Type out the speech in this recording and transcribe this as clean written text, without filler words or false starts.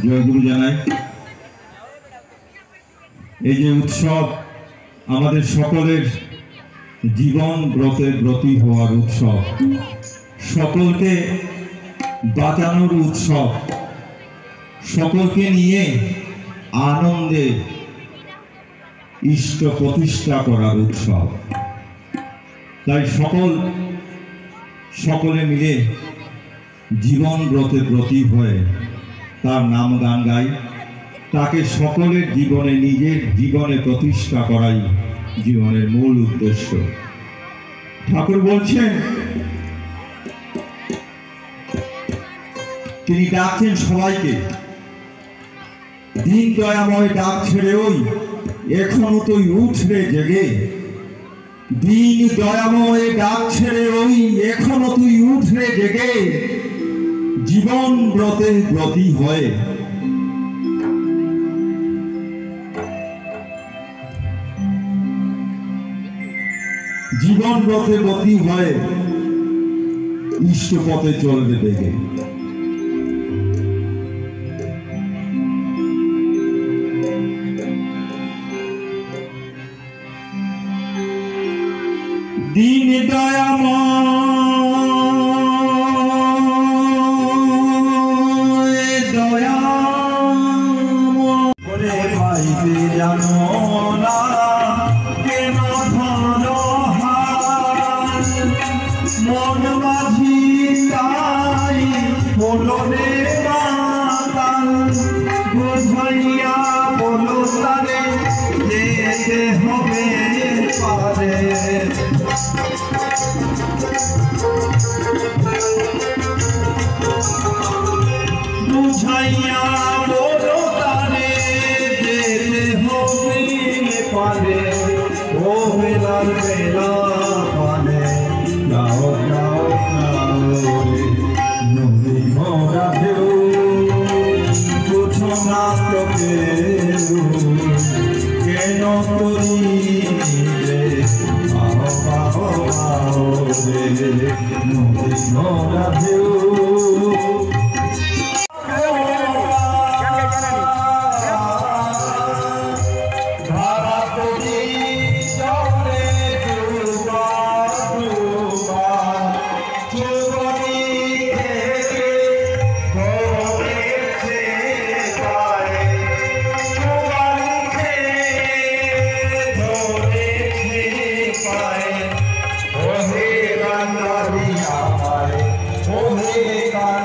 জয়গুরু জানাই। এই যে উৎসব আমাদের সকলের জীবন ব্রতের ব্রতী হওয়ার উৎসব, সকলকে বাঁচানোর উৎসব, সকলকে নিয়ে আনন্দে ইষ্ট প্রতিষ্ঠা করার উৎসব। তাই সকলে মিলে জীবন ব্রতে ব্রতী হয়ে তার নাম গান গাই, তাকে সকলের জীবনে নিজের জীবনে প্রতিষ্ঠা করাই জীবনের মূল উদ্দেশ্য। ঠাকুর বলছেন, তিনি ডাকছেন সবাইকে, দিন দয়াময় ডাক ছেড়ে ওই এখনো তুই উঠ রে জেগে। দিন দয়াময় ডাক ছেড়ে ওই এখনো তুই উঠ রে জেগে। জীবন ব্রতে ব্রতী হয়ে জীবন ব্রতে ব্রতী হয়ে ইষ্ট পথে চলবে বেগে। দিন দয়াময় দয়াময় পাইতে জানো না কেন ধরো হাল, মন মাঝি তাই হলো রে মাতাল। বুঝাইয়া বলো তারে যেতে হবে পারে। বুঝাইয়া বলো তারে যেতে হবে পারে। ও বেলার বেলা পানে যাও যাও যাও রে নদী ভরা ঢেউ। বুঝো না তো কেন করি রে আও আও আও রে নদী ভরা ঢেউ। Oh, hey,